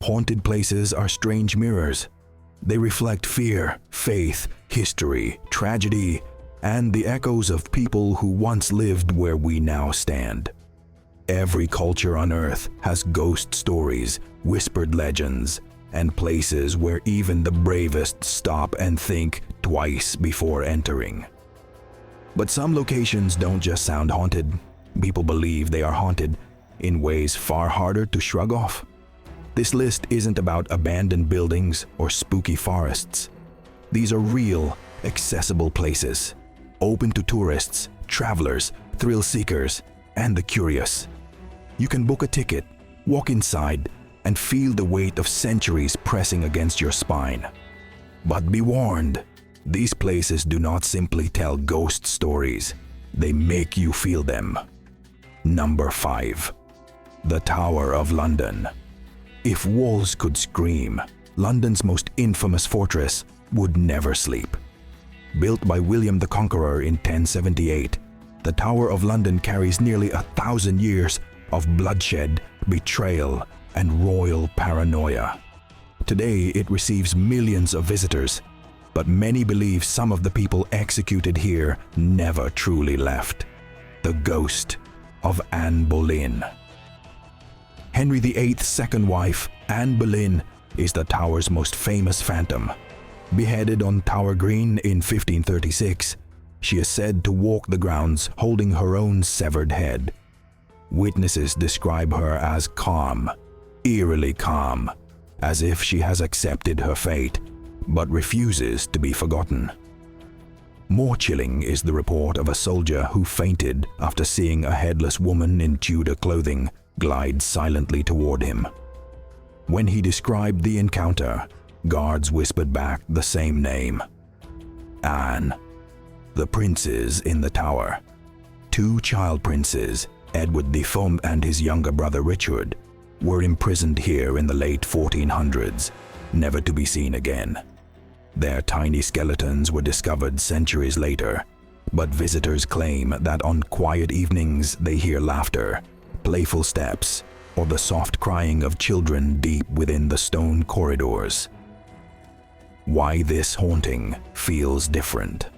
Haunted places are strange mirrors. They reflect fear, faith, history, tragedy, and the echoes of people who once lived where we now stand. Every culture on Earth has ghost stories, whispered legends, and places where even the bravest stop and think twice before entering. But some locations don't just sound haunted. People believe they are haunted in ways far harder to shrug off. This list isn't about abandoned buildings or spooky forests. These are real, accessible places, open to tourists, travelers, thrill seekers, and the curious. You can book a ticket, walk inside, and feel the weight of centuries pressing against your spine. But be warned, these places do not simply tell ghost stories, they make you feel them. Number 5. The Tower of London. If walls could scream, London's most infamous fortress would never sleep. Built by William the Conqueror in 1078, the Tower of London carries nearly 1,000 years of bloodshed, betrayal, and royal paranoia. Today, it receives millions of visitors, but many believe some of the people executed here never truly left. The ghost of Anne Boleyn. Henry VIII's second wife, Anne Boleyn, is the tower's most famous phantom. Beheaded on Tower Green in 1536, she is said to walk the grounds holding her own severed head. Witnesses describe her as calm, eerily calm, as if she has accepted her fate, but refuses to be forgotten. More chilling is the report of a soldier who fainted after seeing a headless woman in Tudor clothing glide silently toward him. When he described the encounter, guards whispered back the same name: Anne. The princes in the tower. 2 child princes, Edward the Fourth and his younger brother Richard, were imprisoned here in the late 1400s, never to be seen again. Their tiny skeletons were discovered centuries later, but visitors claim that on quiet evenings they hear laughter, playful steps, or the soft crying of children deep within the stone corridors. Why this haunting feels different.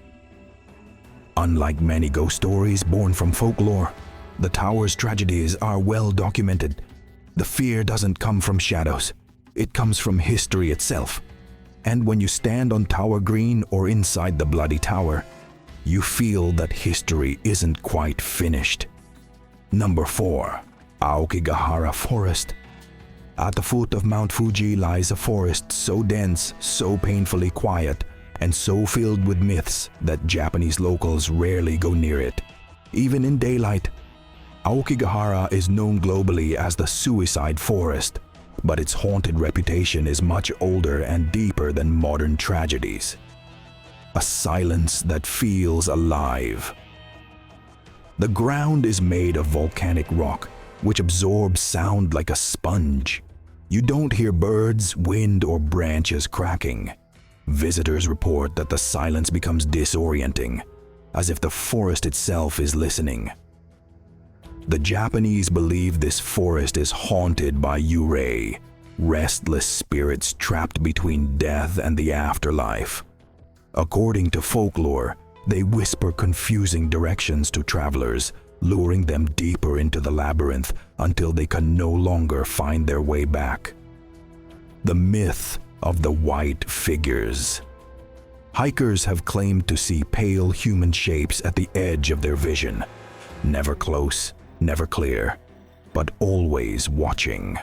Unlike many ghost stories born from folklore, the tower's tragedies are well documented. The fear doesn't come from shadows, it comes from history itself. And when you stand on Tower Green or inside the Bloody Tower, you feel that history isn't quite finished. Number 4. Aokigahara Forest. At the foot of Mount Fuji lies a forest so dense, so painfully quiet, and so filled with myths that Japanese locals rarely go near it. Even in daylight, Aokigahara is known globally as the Suicide Forest, but its haunted reputation is much older and deeper than modern tragedies. A silence that feels alive. The ground is made of volcanic rock, which absorbs sound like a sponge. You don't hear birds, wind, or branches cracking. Visitors report that the silence becomes disorienting, as if the forest itself is listening. The Japanese believe this forest is haunted by yurei, restless spirits trapped between death and the afterlife. According to folklore, they whisper confusing directions to travelers, luring them deeper into the labyrinth until they can no longer find their way back. The myth of the white figures. Hikers have claimed to see pale human shapes at the edge of their vision, never close, never clear, but always watching.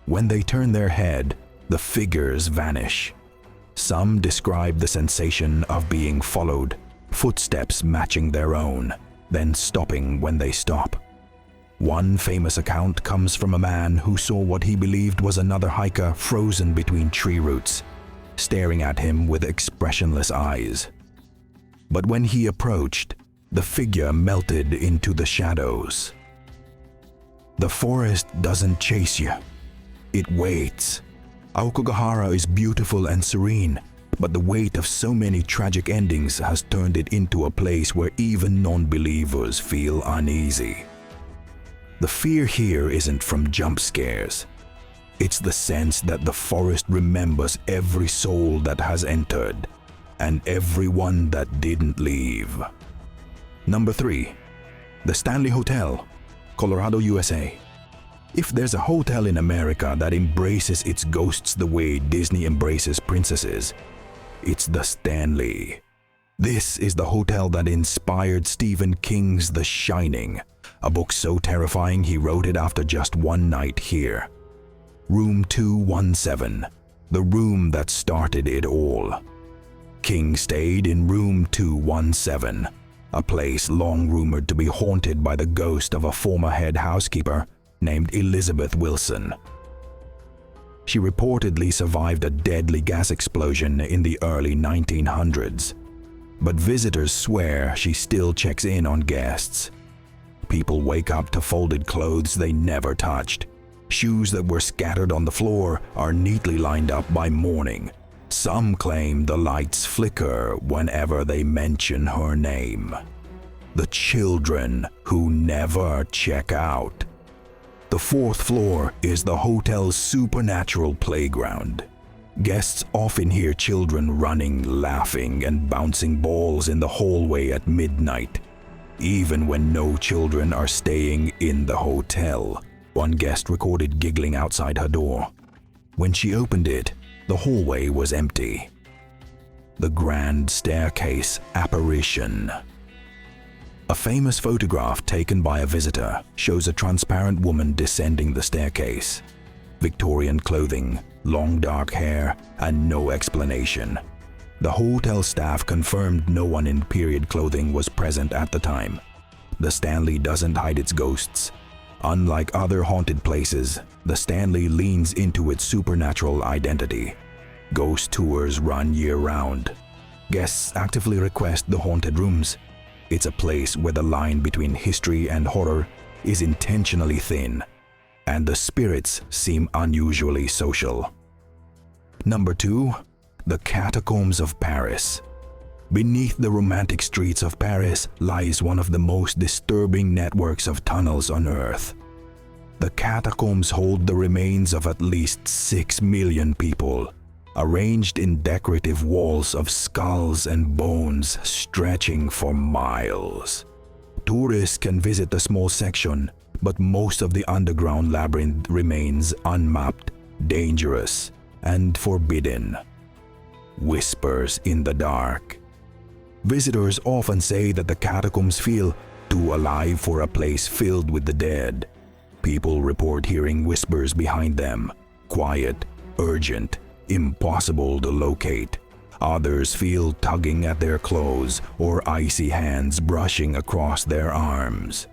When they turn their head, the figures vanish. Some describe the sensation of being followed, footsteps matching their own, then stopping when they stop. One famous account comes from a man who saw what he believed was another hiker frozen between tree roots, staring at him with expressionless eyes. But when he approached, the figure melted into the shadows. The forest doesn't chase you. It waits. Aokigahara is beautiful and serene, but the weight of so many tragic endings has turned it into a place where even non-believers feel uneasy. The fear here isn't from jump scares. It's the sense that the forest remembers every soul that has entered and everyone that didn't leave. Number 3. The Stanley Hotel, Colorado, USA. If there's a hotel in America that embraces its ghosts the way Disney embraces princesses, it's the Stanley. This is the hotel that inspired Stephen King's The Shining, a book so terrifying he wrote it after just one night here. Room 217, the room that started it all. King stayed in room 217, a place long rumored to be haunted by the ghost of a former head housekeeper named Elizabeth Wilson. She reportedly survived a deadly gas explosion in the early 1900s, but visitors swear she still checks in on guests. People wake up to folded clothes they never touched. Shoes that were scattered on the floor are neatly lined up by morning. Some claim the lights flicker whenever they mention her name. The children who never check out. The 4th floor is the hotel's supernatural playground. Guests often hear children running, laughing, and bouncing balls in the hallway at midnight, even when no children are staying in the hotel. One guest recorded giggling outside her door. When she opened it, the hallway was empty. The Grand Staircase Apparition. A famous photograph taken by a visitor shows a transparent woman descending the staircase. Victorian clothing, long dark hair, and no explanation. The hotel staff confirmed no one in period clothing was present at the time. The Stanley doesn't hide its ghosts. Unlike other haunted places, the Stanley leans into its supernatural identity. Ghost tours run year-round. Guests actively request the haunted rooms. It's a place where the line between history and horror is intentionally thin, and the spirits seem unusually social. Number 2. The Catacombs of Paris. Beneath the romantic streets of Paris lies one of the most disturbing networks of tunnels on Earth. The catacombs hold the remains of at least 6 million people, arranged in decorative walls of skulls and bones stretching for miles. Tourists can visit the small section, but most of the underground labyrinth remains unmapped, dangerous, and forbidden. Whispers in the dark. Visitors often say that the catacombs feel too alive for a place filled with the dead. People report hearing whispers behind them, quiet, urgent, impossible to locate. Others feel tugging at their clothes or icy hands brushing across their arms.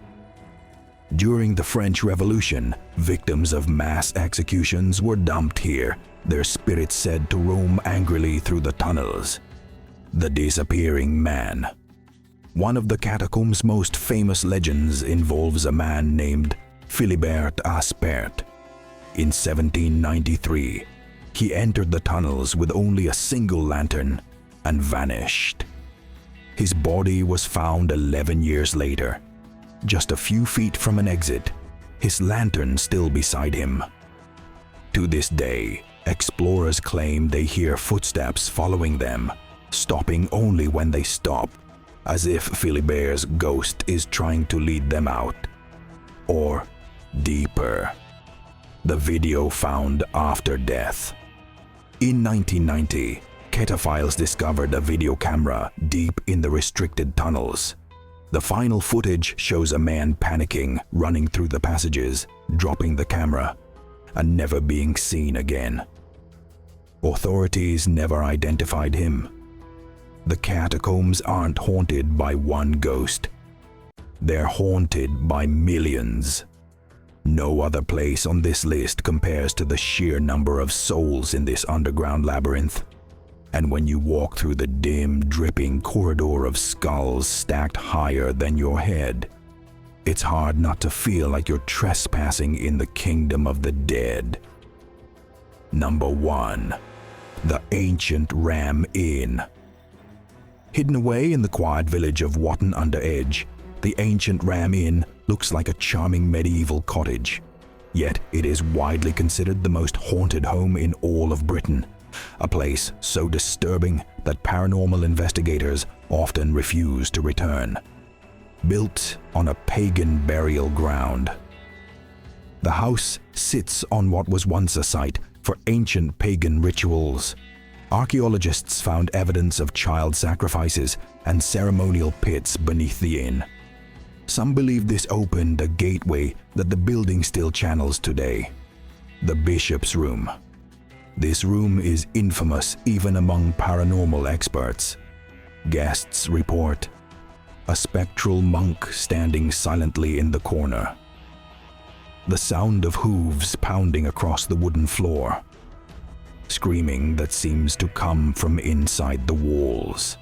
During the French Revolution, victims of mass executions were dumped here, their spirits said to roam angrily through the tunnels. The Disappearing Man. One of the catacombs' most famous legends involves a man named Philibert Aspert. In 1793, he entered the tunnels with only a single lantern and vanished. His body was found 11 years later, just a few feet from an exit, his lantern still beside him. To this day, explorers claim they hear footsteps following them, stopping only when they stop, as if Philibert's ghost is trying to lead them out. Or deeper. The video found after death. In 1990, Cataphiles discovered a video camera deep in the restricted tunnels. The final footage shows a man panicking, running through the passages, dropping the camera, and never being seen again. Authorities never identified him. The catacombs aren't haunted by one ghost. They're haunted by millions. No other place on this list compares to the sheer number of souls in this underground labyrinth. And when you walk through the dim, dripping corridor of skulls stacked higher than your head, it's hard not to feel like you're trespassing in the kingdom of the dead. Number 1. The Ancient Ram Inn. Hidden away in the quiet village of Watton-under-Edge, the Ancient Ram Inn looks like a charming medieval cottage. Yet it is widely considered the most haunted home in all of Britain, a place so disturbing that paranormal investigators often refuse to return. Built on a pagan burial ground, the house sits on what was once a site for ancient pagan rituals. Archaeologists found evidence of child sacrifices and ceremonial pits beneath the inn. Some believe this opened a gateway that the building still channels today. The Bishop's Room. This room is infamous even among paranormal experts. Guests report a spectral monk standing silently in the corner. The sound of hooves pounding across the wooden floor. Screaming that seems to come from inside the walls.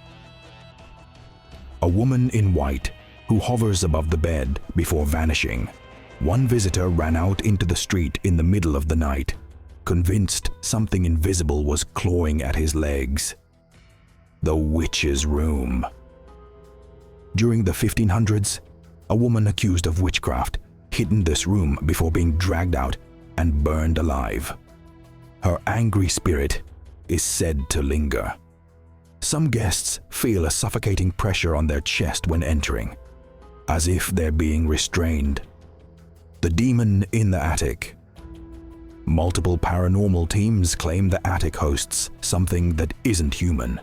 A woman in white who hovers above the bed before vanishing. One visitor ran out into the street in the middle of the night, convinced something invisible was clawing at his legs. The Witch's Room. During the 1500s, a woman accused of witchcraft hid in this room before being dragged out and burned alive. Her angry spirit is said to linger. Some guests feel a suffocating pressure on their chest when entering, as if they're being restrained. The demon in the attic. Multiple paranormal teams claim the attic hosts something that isn't human.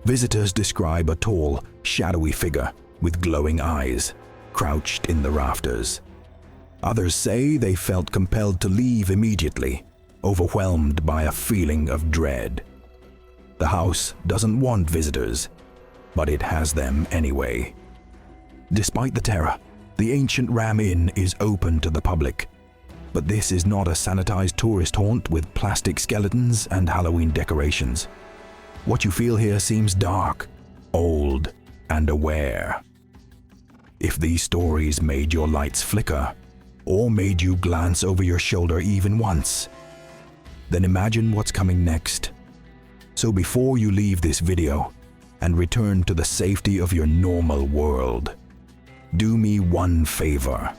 Visitors describe a tall, shadowy figure with glowing eyes, crouched in the rafters. Others say they felt compelled to leave immediately, overwhelmed by a feeling of dread. The house doesn't want visitors, but it has them anyway. Despite the terror, the ancient Ram Inn is open to the public. But this is not a sanitized tourist haunt with plastic skeletons and Halloween decorations. What you feel here seems dark, old, and aware. If these stories made your lights flicker, or made you glance over your shoulder even once, then imagine what's coming next. So before you leave this video and return to the safety of your normal world, do me one favor.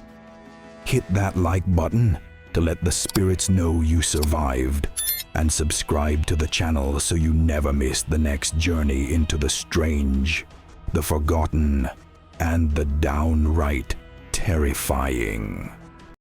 Hit that like button to let the spirits know you survived, and subscribe to the channel so you never miss the next journey into the strange, the forgotten, and the downright terrifying.